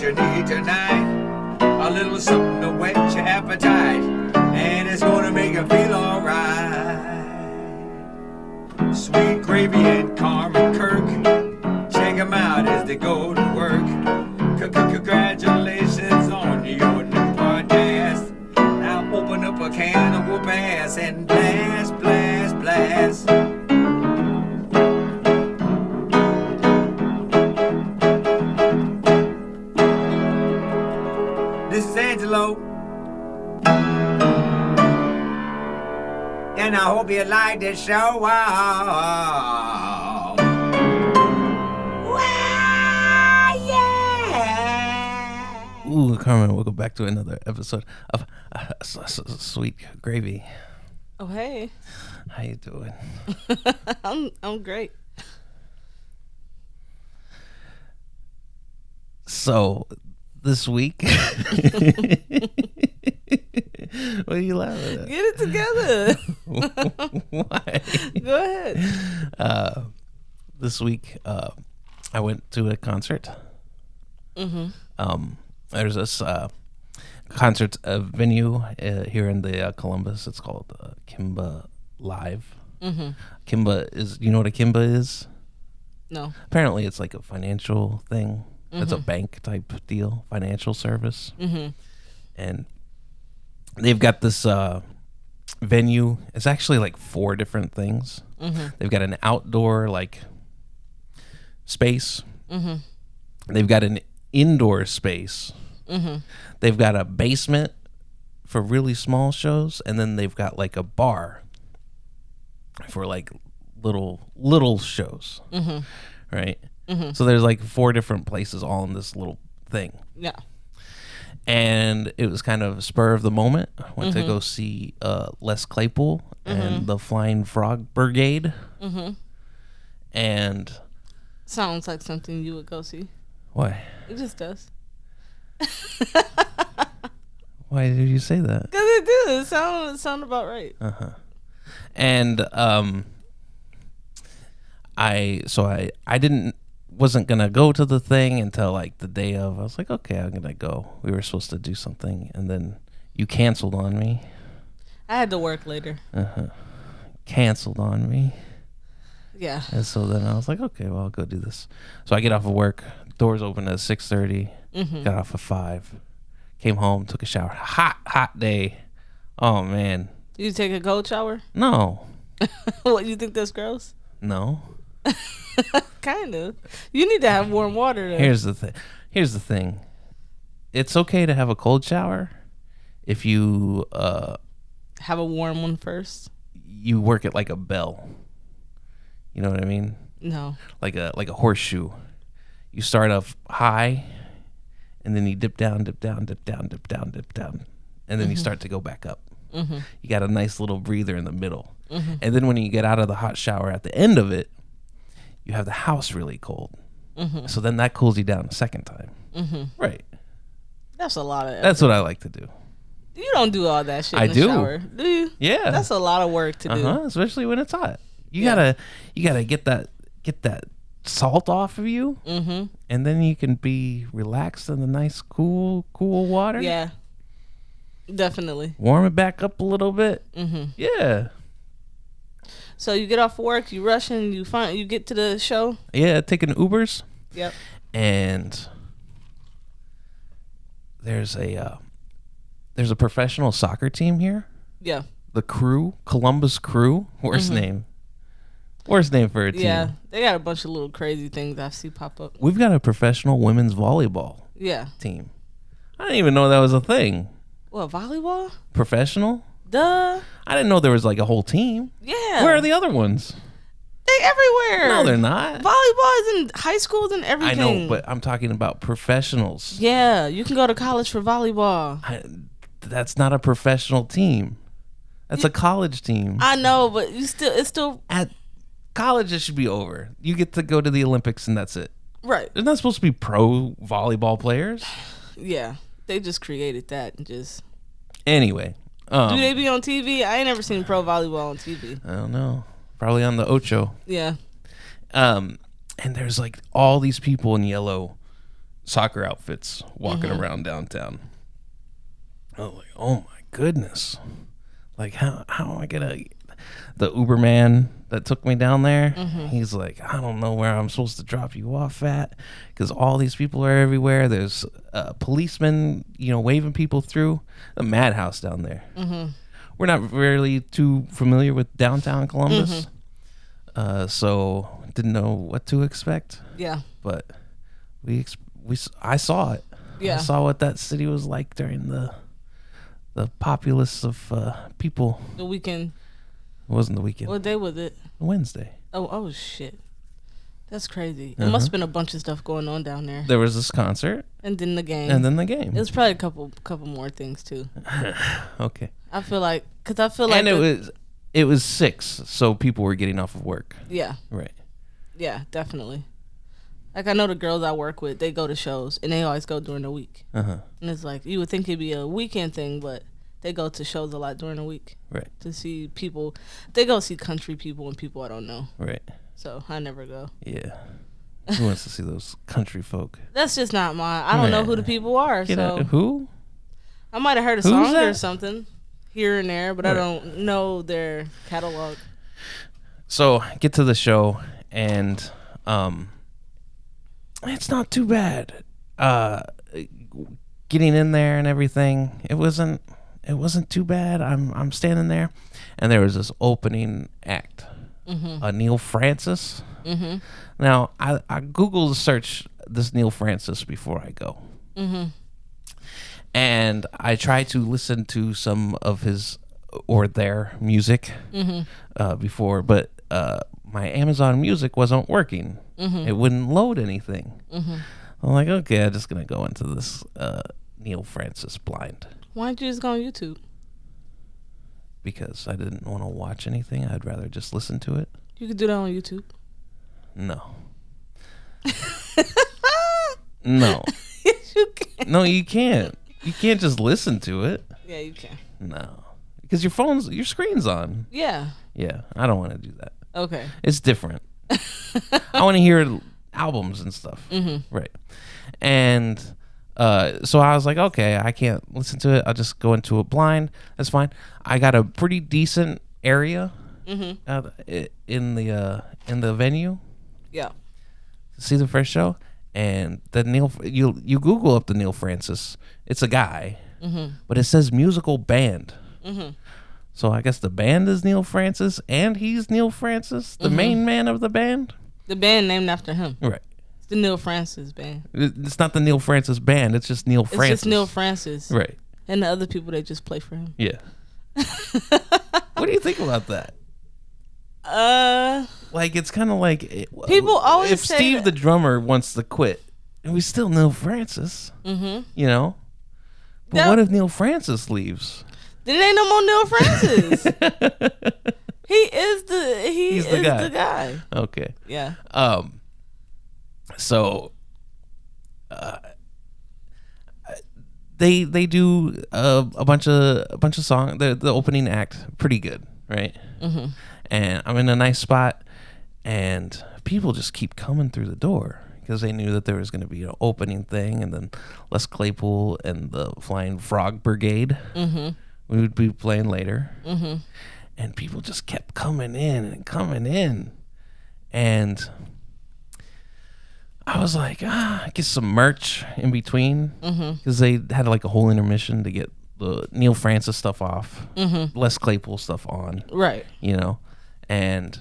you need tonight. A little something to whet your appetite, and it's gonna make you feel alright. Sweet Gravy and Carmen Kirk, check them out as they go to work. Congratulations on your new podcast. Now open up a can of whoop ass and blast, blast, blast. This is Angelo, and I hope you like this show. Wow. Yeah. Ooh, Carmen, welcome back to another episode of Sweet Gravy. Oh, hey. How you doing? I'm great. So, this week... What are you laughing at? Get it together. Why? Go ahead. This week, I went to a concert. Mm-hmm. There's this concert venue here in the Columbus. It's called Kimba Live. Mm-hmm. Kimba is, you know what a Kimba is? No. Apparently, it's like a financial thing. Mm-hmm. It's a bank type deal, financial service. Mm-hmm. And they've got this venue. It's actually like 4 different things. Mm-hmm. They've got an outdoor like space. Mm-hmm. They've got an indoor space. Mm-hmm. They've got a basement for really small shows, and then they've got like a bar for like little shows. Mm-hmm. Right? Mm-hmm. So there's like 4 different places all in this little thing. Yeah. And it was kind of spur of the moment. I went to go see Les Claypool and the Flying Frog Brigade. Mm-hmm. And Sounds like something you would go see. why? It just does. Why did you say that? Because it do. It sound about right. And I wasn't gonna go to the thing until like the day of. I was like, okay, I'm gonna go. We were supposed to do something, and then you canceled on me. I had to work later. Canceled on me. Yeah. And so then I was like, okay, well, I'll go do this. So I get off of work. Doors open at 6:30. Got off at 5. Came home, took a shower. Hot day. Oh man. You take a cold shower? No. What, you think that's gross? No. Kind of. You need to have warm water though. Here's the thing. It's okay to have a cold shower if you Have a warm one first? you work it like a bell. You know what I mean? No. Like a horseshoe. You start off high, and then you dip down, dip down, dip down, dip down, dip down, and then you start to go back up. Mm-hmm. You got a nice little breather in the middle, and then when you get out of the hot shower at the end of it, you have the house really cold. So then that cools you down a second time. Right. That's a lot of effort. That's what I like to do. You don't do all that shit I in the do. shower, do you? Yeah. That's a lot of work to do. Especially when it's hot. You Yeah. gotta get that salt off of you, and then you can be relaxed in the nice cool water. Yeah. Definitely. Warm it back up a little bit. Yeah. So you get off work, you rush in, you get to the show. Yeah, taking Ubers. Yep. And there's a professional soccer team here. Yeah. The Crew, Columbus Crew. Worst name for a team. Yeah. They got a bunch of little crazy things I see pop up. We've got a professional women's volleyball Yeah. team. I didn't even know that was a thing. What, volleyball? Professional? Duh. I didn't know there was like a whole team. Yeah. Where are the other ones? They everywhere. No, they're not. Volleyball is in high schools and I everything. know, but I'm talking about professionals. Yeah, you can go to college for volleyball. That's not a professional team. That's a college team. I know, but it's still At college, it should be over. You get to go to the Olympics, and that's it. right. They're not supposed to be pro volleyball players. Yeah, they just created that and just. Anyway, Do they be on TV? I ain't never seen pro volleyball on TV. I don't know. Probably on the Ocho. Yeah. And there's like all these people in yellow soccer outfits walking around downtown. I was like, oh my goodness. Like, how am I gonna... The Uber man that took me down there, he's like, I don't know where I'm supposed to drop you off at, because all these people are everywhere. There's policemen, waving people through. A madhouse down there. We're not really too familiar with downtown Columbus, so didn't know what to expect. Yeah. But I saw it. Yeah. I saw what that city was like during the populace of people. The weekend. It wasn't the weekend. What day was it? Wednesday. Oh shit. That's crazy. It must have been a bunch of stuff going on down there. There was this concert. And then the game. It was probably a couple more things too. Okay. I feel like and it was 6, so people were getting off of work. Yeah. Right. Yeah, definitely. Like, I know the girls I work with, they go to shows, and they always go during the week. And it's like, you would think it'd be a weekend thing, but they go to shows a lot during the week. Right. To see people. They go see country people and people I don't know. Right. So I never go. Yeah. Who wants to see those country folk? That's just not mine. I don't know who the people are. Who? I might have heard a song or something here and there, but I don't know their catalog. So get to the show, and it's not too bad. Getting in there and everything, it wasn't too bad. I'm standing there, and there was this opening act, Neil Francis. Now I Googled search this Neil Francis before I go, and I tried to listen to some of his or their music before, but my Amazon Music wasn't working. It wouldn't load anything. I'm like, okay, I'm just gonna go into this Neil Francis blind. Why don't you just go on YouTube? Because I didn't want to watch anything. I'd rather just listen to it. You could do that on YouTube. No. No. Yes, you can. No, you can't. You can't just listen to it. Yeah, you can. No. Because your screen's on. Yeah. Yeah, I don't want to do that. Okay. It's different. I want to hear albums and stuff. Right. And so I was like, okay, I can't listen to it. I'll just go into it blind. That's fine. I got a pretty decent area in the venue. Yeah. To see the first show, and the you Google up the Neil Francis. It's a guy, but it says musical band. So I guess the band is Neil Francis, and he's Neil Francis, the main man of the band. The band named after him. Right. It's the Neil Francis band. It's not the Neil Francis band. It's just Neil Francis. It's just Neil Francis. Right. And the other people that just play for him. Yeah. What do you think about that? Like, it's kind of like people always if say Steve that. the drummer wants to quit, and we still Neil Francis. But Yeah. what if Neil Francis leaves? Then ain't no more Neil Francis. He's the guy. Okay. Yeah. So they do a bunch of songs. The opening act pretty good, right? And I'm in a nice spot, and people just keep coming through the door because they knew that there was going to be an opening thing, and then Les Claypool and the Flying Frog Brigade we would be playing later. And people just kept coming in, and I was like, get some merch in between, because they had like a whole intermission to get the Neil Francis stuff off, Les Claypool stuff on, Right. And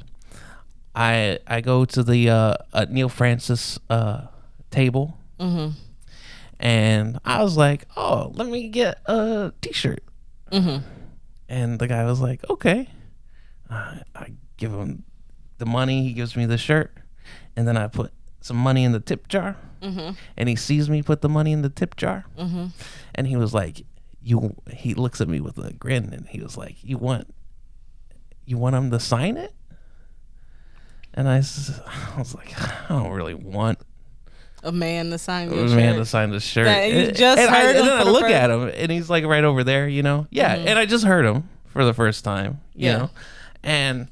I go to the Neil Francis table, and I was like, oh, let me get a t-shirt. And the guy was like, okay. I give him the money, he gives me the shirt, and then I put some money in the tip jar, and he sees me put the money in the tip jar, and he was like, he looks at me with a grin, and he was like, you want him to sign it? And I was like, I don't really want A man to sign a your man shirt. to sign the shirt. That you just heard him and then I for the look first- at him, and he's like right over there, Yeah, and I just heard him for the first time, you Yeah. know, and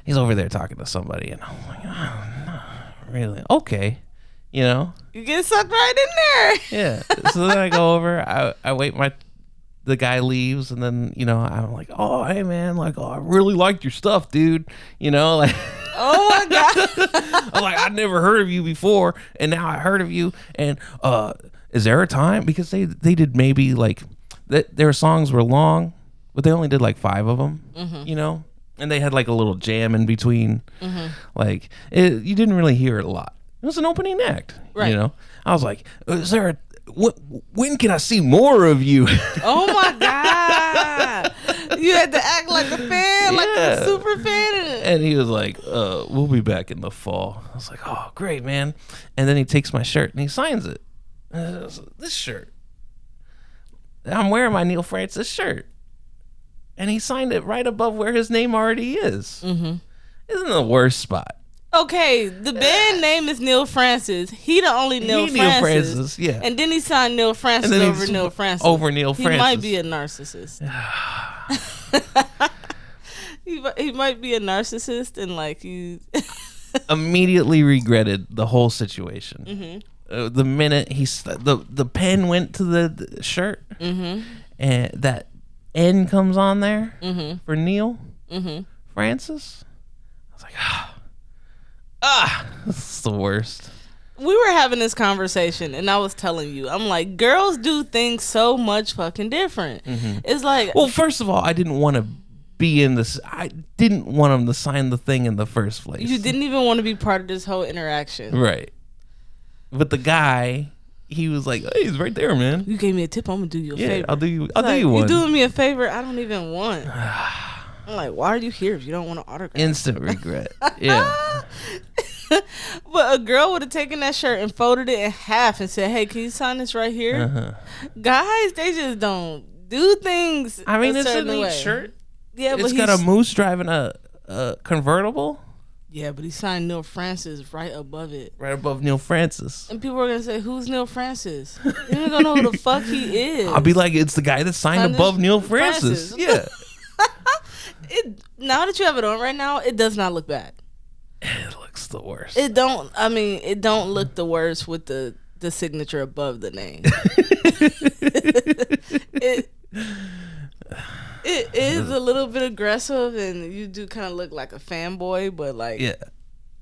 he's over there talking to somebody, and I'm like, oh, no, really? Okay. You know? You get sucked right in there. Yeah. So then I go over, I wait the guy leaves, and then, you know, I'm like, oh, hey man, like, oh, I really liked your stuff, dude. You know, like, Oh my God. I'm like, I'd never heard of you before, and now I heard of you. And is there a time? Because they did maybe like their songs were long, but they only did like 5 of them, you know, and they had like a little jam in between. Like you didn't really hear it a lot. It was an opening act, Right. you know. I was like, is there when can I see more of you? Oh my God. You had to act like a fan, like a super fan. And he was like, we'll be back in the fall. I was like, oh, great, man. And then he takes my shirt and he signs it. This shirt. I'm wearing my Neil Francis shirt. And he signed it right above where his name already is. Isn't the worst spot? Okay, the band name is Neil Francis. He the only Neil Francis. Yeah. And then he signed Neil Francis And then over he's Neil Francis. over Neil He Francis. might be a narcissist. he might be a narcissist and like he. Immediately regretted the whole situation. The minute the pen went to the shirt, and that N comes on there for Neil Francis, I was like, this is the worst. We were having this conversation and I was telling you, I'm like, girls do things so much fucking different. It's like, Well, first of all, I didn't want to be in this. I didn't want him to sign the thing in the first place. you didn't even want to be part of this whole interaction. Right. But the guy, he was like, hey, he's right there, man. You gave me a tip, I'm gonna do you a Yeah, favor. I'll do you Like, one. You doing me a favor I don't even want. I'm like, why are you here if you don't want to autograph? Instant regret. Yeah. But a girl would have taken that shirt and folded it in half and said, hey, can you sign this right here? Guys, they just don't do things. I mean, it's a certain neat way. shirt. Yeah, but It's got a moose driving a convertible yeah, but he signed Neil Francis right above it. right above Neil Francis. And people are gonna say, "Who's Neil Francis?" You don't gonna know who the fuck he is. I'll be like, it's the guy that signed Signed above this- Neil Francis. Francis. Yeah. Now that you have it on right now, it does not look bad. It looks the worst. It don't. I mean, it don't look the worst with the signature above the name. It is a little bit aggressive, and you do kind of look like a fanboy, but like, Yeah.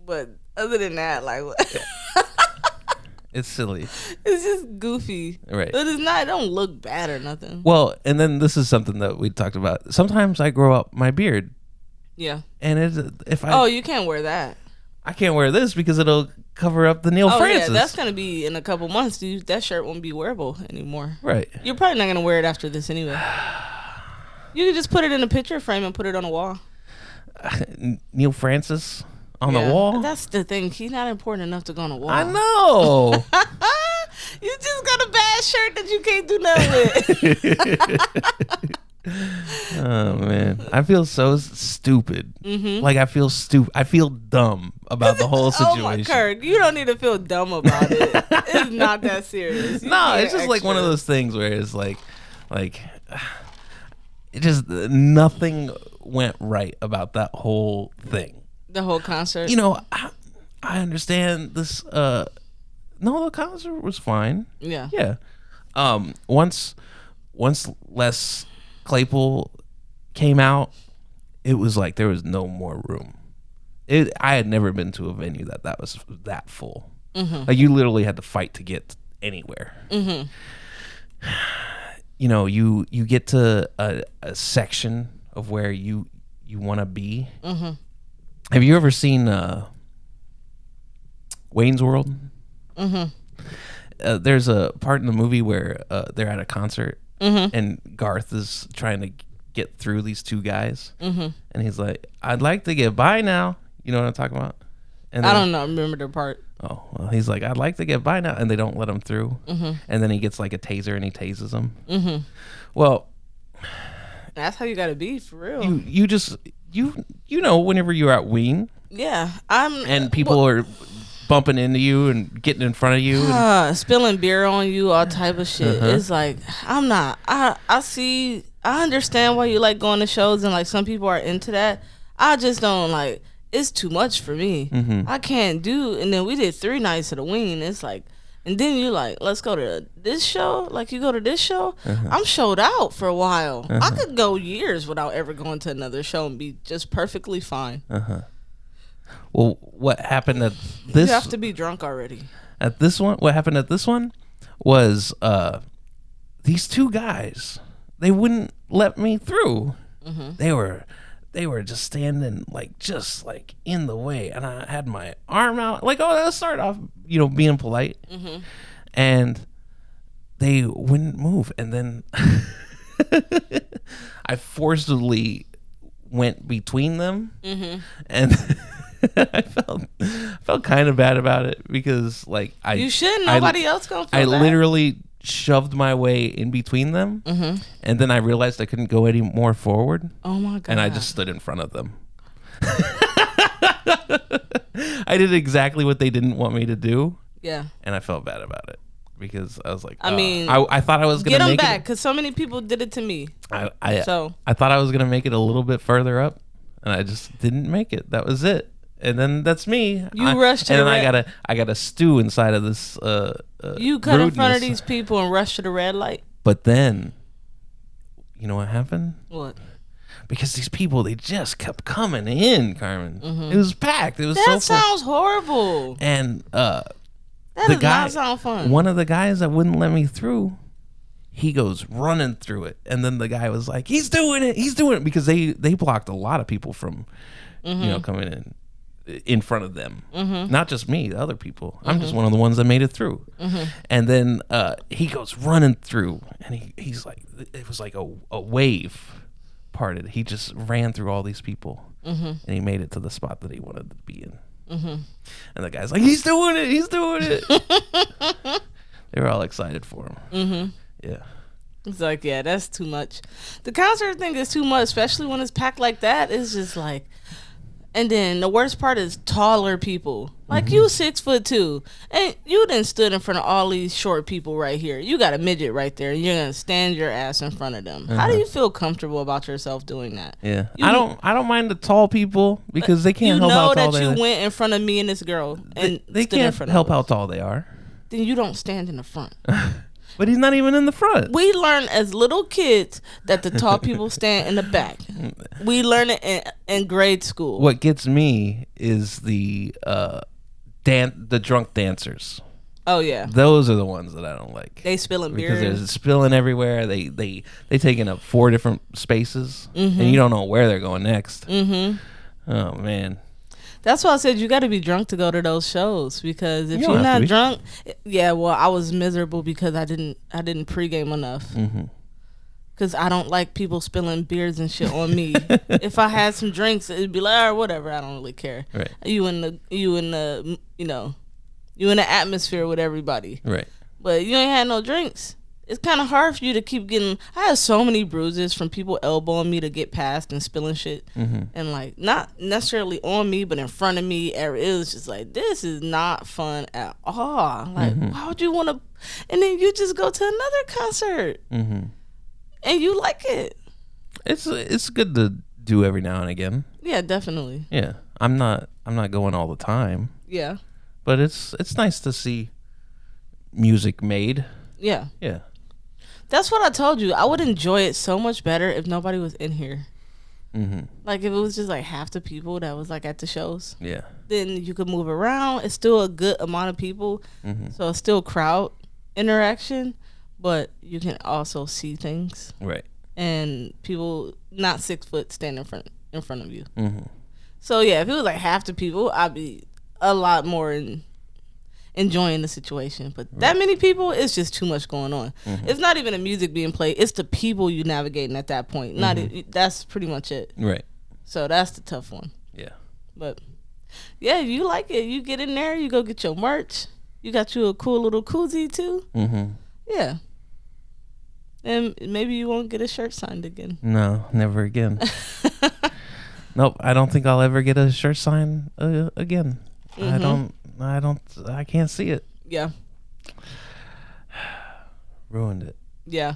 But other than that, like, It's silly. it's just goofy. Right. But it's not. It don't look bad or nothing. Well, and then this is something that we talked about. Sometimes I grow up my beard, Yeah. and if Oh, you can't wear that. I can't wear this because it'll cover up the Neil Oh Francis. yeah, that's gonna be in a couple months. Dude, that shirt won't be wearable anymore. right. You're probably not gonna wear it after this anyway. You can just put it in a picture frame and put it on a wall. Neil Francis on Yeah, the wall. That's the thing. He's not important enough to go on a wall. I know. You just got a bad shirt that you can't do nothing with. Oh man, I feel so stupid. Like I feel stupid. I feel dumb about the whole situation. Oh my Kirk, you don't need to feel dumb about it. It's not that serious. You No, get it's just like one of extra. those things where it's like it just nothing went right about that whole thing. The whole concert. You know, I understand this. No, the concert was fine. Yeah. Yeah. Once Les Claypool came out, it was like there was no more room. I had never been to a venue that was that full. Like you literally had to fight to get anywhere. You know, you get to a section of where you want to be. Have you ever seen Wayne's World? There's a part in the movie where they're at a concert and Garth is trying to get through these two guys, and he's like, "I'd like to get by now." You know what I'm talking about? And I then- don't know. Remember the part? Oh, well, he's like, "I'd like to get by now," and they don't let him through. And then he gets like a taser and he tases him. Well, That's how you gotta be for real. you just you know whenever you're at Ween Yeah, and people are bumping into you and getting in front of you. And, spilling beer on you, all type of shit. It's like I'm not. I understand why you like going to shows and like some people are into that. I just don't like. it's too much for me. I can't do. And then we did 3 nights at the Wing. It's like, and then you like, let's go to this show. Like you go to this show, I'm showed out for a while. I could go years without ever going to another show and be just perfectly fine. Well, what happened at this? You have to be drunk already. At this one, what happened at this one was these 2 guys. They wouldn't let me through. They were just standing just in the way, and I had my arm out like, oh, let's start off, being polite, and they wouldn't move, and then I forcibly went between them, and I felt kind of bad about it because you shouldn't. Nobody else gonna feel I bad. literally shoved my way in between them, and then I realized I couldn't go any more forward. Oh my god! And I just stood in front of them. I did exactly what they didn't want me to do. Yeah. And I felt bad about it because I was like, I mean, I thought I was gonna get them make back it. because so many people did it to me. I thought I was gonna make it a little bit further up, and I just didn't make it. That was it. And then that's me. You rushed to and the then I got to stew inside of this. You cut in front of rudeness. these people and rushed to the red light. But then, you know what happened? What? Because these people, they just kept coming in, Carmen. It was packed. It was That so full. sounds horrible. And That the does guy, not sound fun. one of the guys that wouldn't let me through, he goes running through it, and then the guy was like, "He's doing it," because they blocked a lot of people from, coming in front of them. Not just me, the other people. I'm just one of the ones that made it through. And then he goes running through, and he's like, it was like a wave parted. He just ran through all these people, and he made it to the spot that he wanted to be in. And the guy's like, he's doing it. They were all excited for him. Yeah. It's like, yeah, that's too much. The concert thing is too much, especially when it's packed like that. It's just like, and then the worst part is taller people. Like you 6'2", and you done stood in front of all these short people right here. You got a midget right there, and you're gonna stand your ass in front of them. How do you feel comfortable about yourself doing that? Yeah. I don't mind the tall people because they can't help how tall You they know are. that you went in front of me and this girl, and They stood in can't front help of how us. tall they are. Then you don't stand in the front. But he's not even in the front. We learned as little kids that the tall people stand in the back. We learned it in grade school. What gets me is the drunk dancers. Oh yeah, Those are the ones that I don't like. they spilling beer. Because they're spilling everywhere. They taking up 4 different spaces, and you don't know where they're going next. Oh man. That's why I said you got to be drunk to go to those shows, because if You don't you're have to not be. drunk, yeah. Well, I was miserable because I didn't pregame enough. Because I don't like people spilling beers and shit on me. If I had some drinks, it'd be like, whatever. I don't really care. Right. You in the atmosphere with everybody. Right. But you ain't had no drinks. It's kind of hard for you to keep getting. I had so many bruises from people elbowing me to get past and spilling shit, and like not necessarily on me, but in front of me. It was just like, this is not fun at all. Like, why would you want to? And then you just go to another concert, and you like it. It's good to do every now and again. Yeah, definitely. Yeah. I'm not going all the time, Yeah, but it's nice to see music made. yeah. Yeah. That's what I told you. I would enjoy it so much better if nobody was in here. Like if it was just like half the people that was like at the shows. Yeah. Then you could move around. It's still a good amount of people, so it's still crowd interaction, but you can also see things, Right. and people not 6 foot stand in front of you. So yeah, if it was like half the people, I'd be a lot more enjoying the situation. But that many people, it's just too much going on. It's not even the music being played; it's the people you navigating at that point. That's pretty much it. Right. So that's the tough one. Yeah. But yeah, you like it. You get in there, you go get your merch. You got you a cool little koozie too. Yeah. And maybe you won't get a shirt signed again. No, never again. Nope. I don't think I'll ever get a shirt signed again. I can't see it. Yeah. Ruined it. Yeah.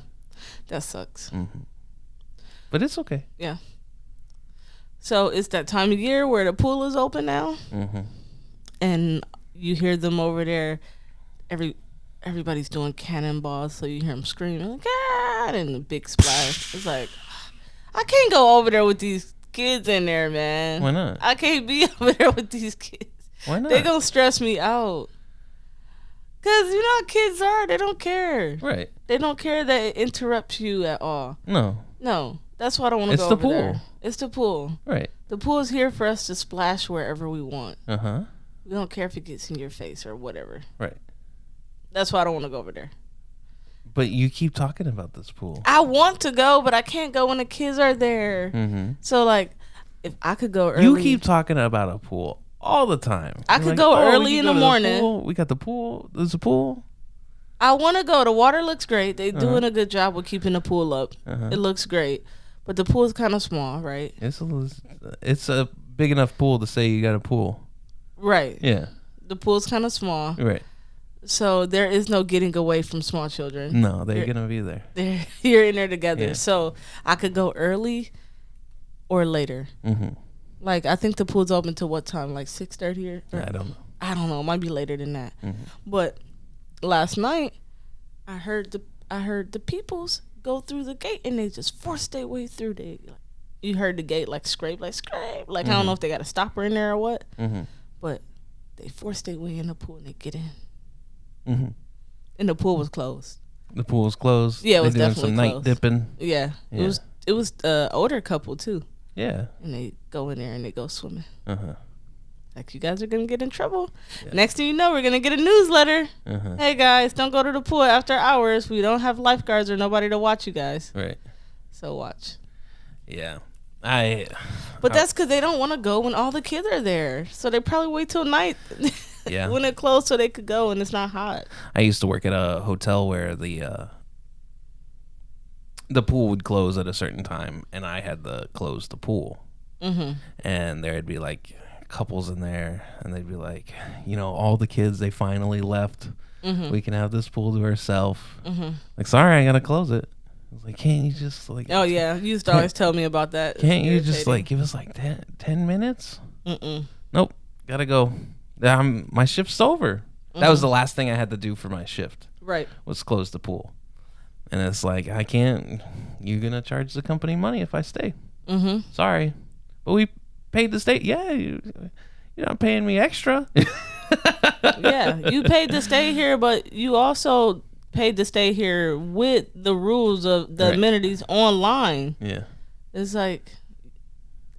That sucks. But it's okay. Yeah. So it's that time of year where the pool is open now, Mm-hmm. and you hear them over there. Everybody's doing cannonballs, so you hear them screaming, like, "God!" and the big splash. It's like, I can't go over there with these kids in there, man. Why not? I can't be over there with these kids. Why not? They gonna stress me out. Cause you know how kids are. They don't care. Right. They don't care that it interrupts you at all. No. No, that's why I don't want to It's go the over pool. there. It's the pool. Right. The pool is here for us to splash wherever we want. Uh-huh. We don't care if it gets in your face or whatever. Right. That's why I don't want to go over there. But you keep talking about this pool. I want to go, but I can't go when the kids are there. Mm-hmm. So like, if I could go early, You keep talking about a pool all the time. I You're could go "Oh, we early can in go the to morning." pool. We got the pool. There's a pool. I want to go. The water looks great. They're Uh-huh. doing a good job with keeping the pool up. Uh-huh. It looks great, but the pool is kind of small, right? It's a big enough pool to say you got a pool. Right. Yeah. The pool's kind of small, Right. so there is no getting away from small children. No, they're You're- gonna be there. They're you're in there together. Yeah. So I could go early or later. Mm-hmm. Like I think the pool's open till what time? Like 6:30 or I don't know. I don't know. It might be later than that. Mm-hmm. But last night I heard the peoples go through the gate and they just forced their way through. You heard the gate like scrape. Like I don't know if they got a stopper in there or what. Mm-hmm. But they forced their way in the pool and they get in. Mm-hmm. And the pool was closed. The pool's closed. Yeah, it was They're doing definitely some night closed. dipping. Yeah. Yeah. It was older couple too. Yeah. And they go in there and they go swimming. Uh-huh. Like, you guys are gonna get in trouble. Yeah. Next thing you know, we're gonna get a newsletter. Uh-huh. Hey guys, don't go to the pool after hours. We don't have lifeguards or nobody to watch you guys. Right. So watch. Yeah. But that's because they don't want to go when all the kids are there. So they probably wait till night Yeah. when it closed so they could go and it's not hot. I used to work at a hotel where the pool would close at a certain time, and I had to close the pool. Mm-hmm. And there'd be like couples in there, and they'd be like, all the kids, they finally left. Mm-hmm. We can have this pool to ourselves. Mm-hmm. Like, sorry, I gotta close it. I was like, can't you just like? Oh yeah, you used to always tell me about that. Can't you just Irritating. like give us like 10 minutes? Mm-mm. Nope, gotta go. My shift's over. That was the last thing I had to do for my shift. Right. Was close the pool. And it's like, I can't. You're gonna charge the company money if I stay. Mm-hmm. Sorry, but we paid to stay. Yeah, you're not paying me extra. Yeah, you paid to stay here, but you also paid to stay here with the rules of the Right. amenities online. Yeah, It's like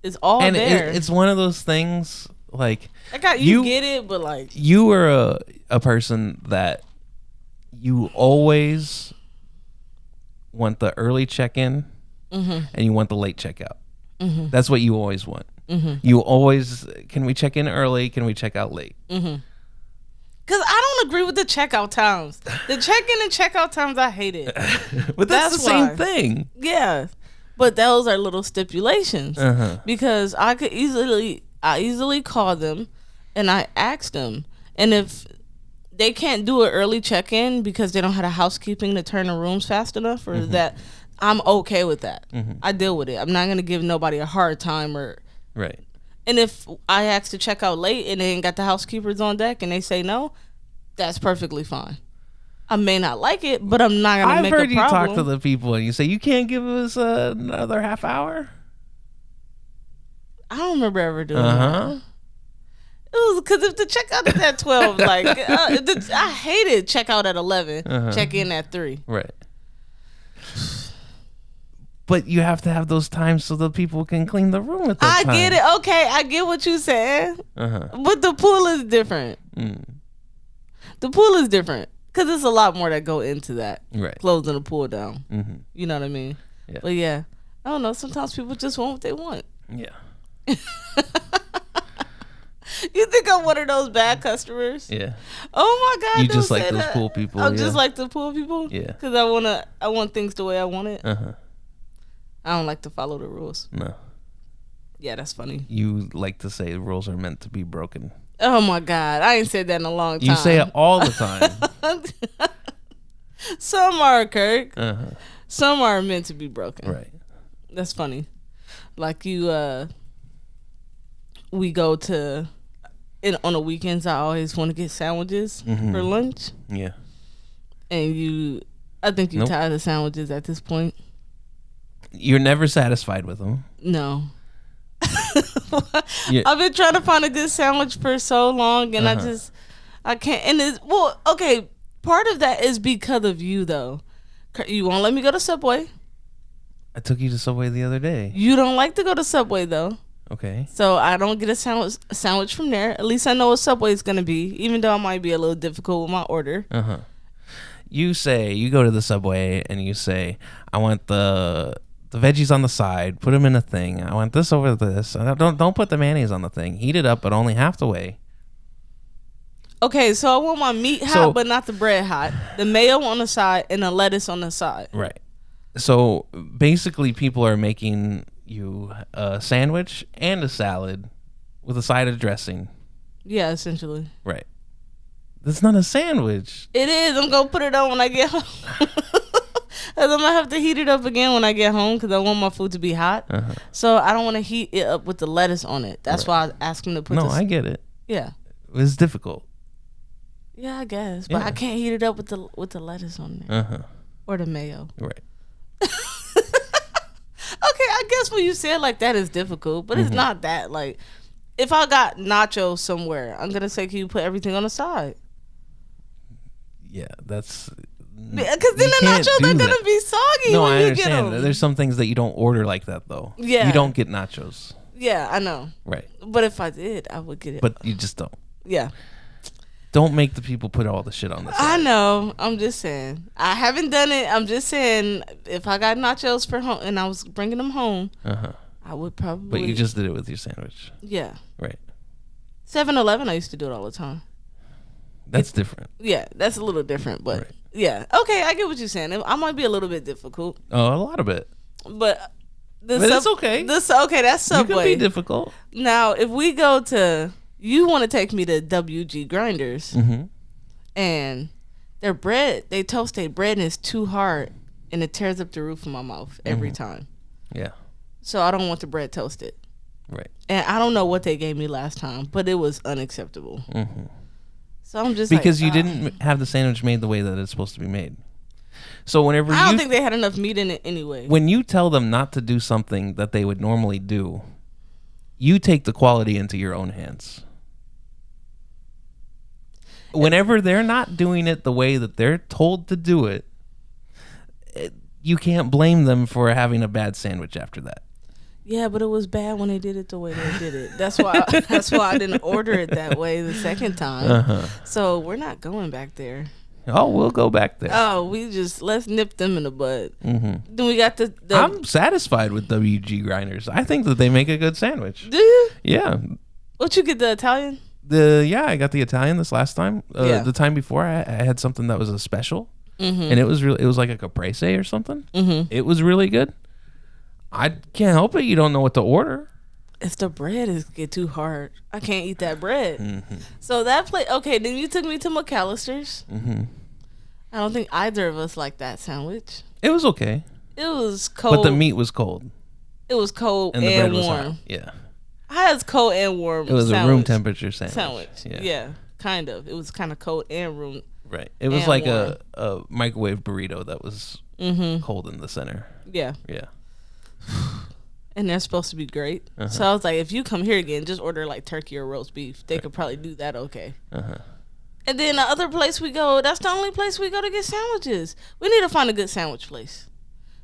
it's all and there. it's one of those things. Like, I got you get it, but like you are a person that you always want the early check-in and you want the late checkout. Mm-hmm. That's what you always want. Mm-hmm. You always, can we check in early? Can we check out late? Mm-hmm. Because I don't agree with the checkout times. The check-in and checkout times, I hate it. But that's the why. same thing. Yeah, but those are little stipulations. Uh-huh. Because I easily call them and I ask them, and if they can't do an early check-in because they don't have the housekeeping to turn the rooms fast enough, or that, I'm okay with that. I deal with it. I'm not gonna give nobody a hard time Right. And if I ask to check out late and they ain't got the housekeepers on deck and they say no, that's perfectly fine. I may not like it, but I'm not gonna I've make heard a you problem. talk to the people and you say, you can't give us another half hour? I don't remember ever doing Uh-huh. that. It was because if the checkout is at 12, like I hated checkout at 11, check in at 3. Right. But you have to have those times so the people can clean the room at that I time. get it. Okay, I get what you said, Uh-huh. but the pool is different. Mm. The pool is different because there's a lot more that go into that. Right. Closing the pool down. Mm-hmm. You know what I mean? Yeah. But yeah, I don't know. Sometimes people just want what they want. Yeah. You think I'm one of those bad customers? Yeah. Oh my God! You don't just like say those that. pool people, I'm yeah. just like the pool people. Yeah. Because I want things the way I want it. Uh-huh. I don't like to follow the rules. No. Yeah, that's funny. You like to say rules are meant to be broken. Oh my God, I ain't said that in a long time. You say it all the time. Some are, Kirk. Uh-huh. Some are meant to be broken. Right. That's funny. Like you we go to, on the weekends, I always want to get sandwiches for lunch. Yeah. And I think you're Nope. tired of sandwiches at this point. You're never satisfied with them. No. Yeah. I've been trying to find a good sandwich for so long, and I can't. And okay, part of that is because of you, though. You won't let me go to Subway. I took you to Subway the other day. You don't like to go to Subway, though. Okay. So I don't get a sandwich from there. At least I know what Subway's going to be, even though I might be a little difficult with my order. You go to the Subway and you say, I want the veggies on the side. Put them in a thing. I want this over this. Don't put the mayonnaise on the thing. Heat it up, but only half the way. Okay, so I want my meat hot, but not the bread hot. The mayo on the side and the lettuce on the side. Right. So basically, people are making you a sandwich and a salad with a side of dressing. Yeah, essentially. Right. That's not a sandwich. It is. I'm going to put it on when I get home. And I'm going to have to heat it up again when I get home because I want my food to be hot. So I don't want to heat it up with the lettuce on it. That's why I asked him to put I get it. Yeah. It's difficult. Yeah, I guess. But I can't heat it up with the lettuce on there. Or the mayo. Right. Okay, I guess when you say it like that, it's difficult. But it's not that. Like, if I got nachos somewhere, I'm going to say, can you put everything on the side? Yeah, that's... Because then the nachos are going to be soggy No, when I you understand. get them. There's some things that you don't order like that, though. Yeah. You don't get nachos. Yeah, I know. Right. But if I did, I would get it. But you just don't. Yeah. Don't make the people put all the shit on the side. I know. I'm just saying. I haven't done it. I'm just saying, if I got nachos for home and I was bringing them home, I would probably. But you just did it with your sandwich. Yeah. Right. 7-Eleven, I used to do it all the time. That's different. Yeah, that's a little different, but Right. yeah. Okay, I get what you're saying. I might be a little bit difficult, Oh, a lot of it. but It's okay. That's Subway. You can be difficult. Now, if we go to, you want to take me to WG Grinders, and their bread, they toast their bread and it's too hard, and it tears up the roof of my mouth every time. Yeah. So I don't want the bread toasted. Right. And I don't know what they gave me last time, but it was unacceptable. So I'm just Because like, you didn't have the sandwich made the way that it's supposed to be made. So whenever I don't think they had enough meat in it anyway. when you tell them not to do something that they would normally do, you take the quality into your own hands. Whenever they're not doing it the way that they're told to do it, you can't blame them for having a bad sandwich after that. Yeah, but it was bad when they did it the way they did it. That's why I didn't order it that way the second time. So we're not going back there. Oh, we'll go back there. Oh, let's nip them in the bud. Then we got the I'm satisfied with WG Grinders. I think that they make a good sandwich. Do you? Yeah. What you get, the Italian? I got the Italian this last time. Yeah. The time before, I had something that was a special, and it was like a caprese or something. It was really good. I can't help it. You don't know what to order. If the bread get too hard, I can't eat that bread. So that plate. Okay, then you took me to McAllister's. I don't think either of us liked that sandwich. It was okay, It was cold. but the meat was cold It was cold and and, the bread warm. was hot. Yeah, I had cold and warm. it was sandwich. a room temperature sandwich. Yeah, kind of. It was kind of cold and room. Right. It was And like warm. a microwave burrito that was cold in the center. Yeah, Yeah. and they're supposed to be great. So I was like, if you come here again, just order like turkey or roast beef. They could probably do that okay. And then the other place we go, that's the only place we go to get sandwiches. We need to find a good sandwich place.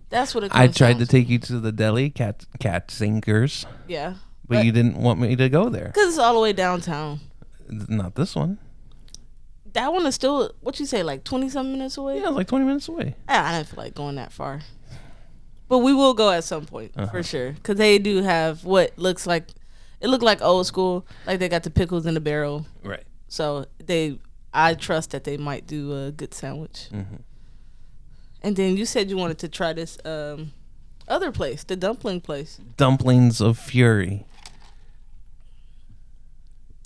That's what it comes I tried down to take you to the deli, Cat Sinkers, Yeah. but you didn't want me to go there. Because it's all the way downtown. Not this one. That one is still, what you say, like 20-something minutes away? Yeah, it was like 20 minutes away. I didn't feel like going that far. But we will go at some point, for sure. Because they do have what looks like, it looked like old school. Like they got the pickles in the barrel. Right. So I trust that they might do a good sandwich. And then you said you wanted to try this other place, the dumpling place. Dumplings of Fury.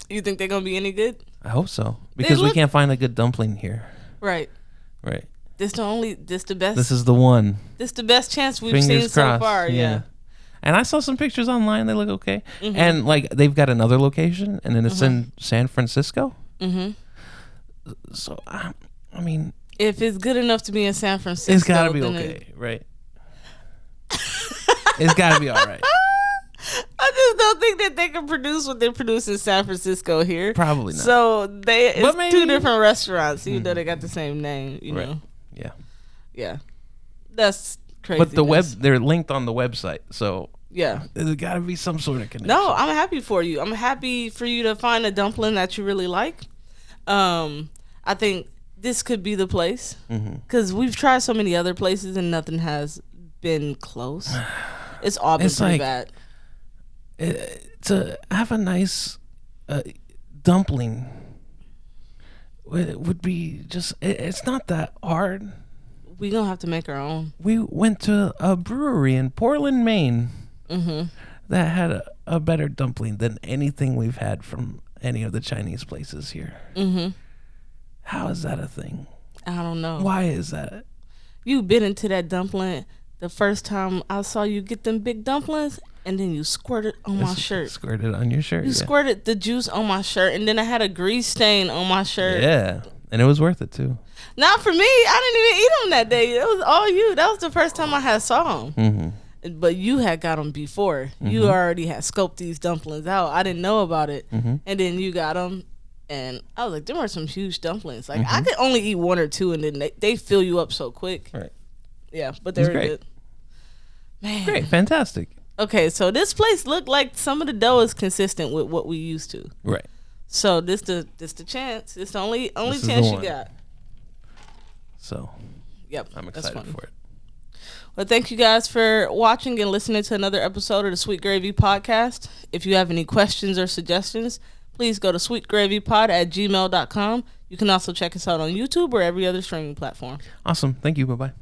You think they're going to be any good? I hope so. Because we can't find a good dumpling here. Right. Right. This the best. This is the one. This the best chance we've Fingers seen crossed. so far. Yeah. And I saw some pictures online. They look okay. And like they've got another location, and then it's in San Francisco. So I mean, if it's good enough to be in San Francisco, it's got to be then okay, right? It's got to be all right. I just don't think that they can produce what they produce in San Francisco here. Probably not. So it's maybe- two different restaurants, even though they got the same name. You Right. know, Yeah. yeah, that's crazy. But they're linked on the website, so yeah. there's got to be some sort of connection. No, I'm happy for you. I'm happy for you to find a dumpling that you really like. I think this could be the place because we've tried so many other places and nothing has been close. It's all been It's pretty like- bad. To have a nice dumpling would be just. It's not that hard. We gonna have to make our own. We went to a brewery in Portland, Maine, that had a better dumpling than anything we've had from any of the Chinese places here. How is that a thing? I don't know. Why is that? You bit into that dumpling the first time I saw you get them big dumplings, and then you squirted on my shirt. Squirted on your shirt. You squirted the juice on my shirt, and then I had a grease stain on my shirt. Yeah, and it was worth it too. Not for me. I didn't even eat them that day. It was all you. That was the first time I had saw them. But you had got them before. You already had scoped these dumplings out. I didn't know about it. And then you got them. And I was like, there were some huge dumplings. Like, I could only eat one or two, and then they fill you up so quick. Right. Yeah, but they were great. good. Man. Great, fantastic. Okay, so this place looked like some of the dough is consistent with what we used to. Right. So this the chance. It's the only This is chance the you one. got. So Yep. I'm that's excited funny. for it. Well, thank you guys for watching and listening to another episode of the Sweet Gravy Podcast. If you have any questions or suggestions, please go to sweetgravypod@gmail.com. You can also check us out on YouTube or every other streaming platform. Awesome. Thank you. Bye bye.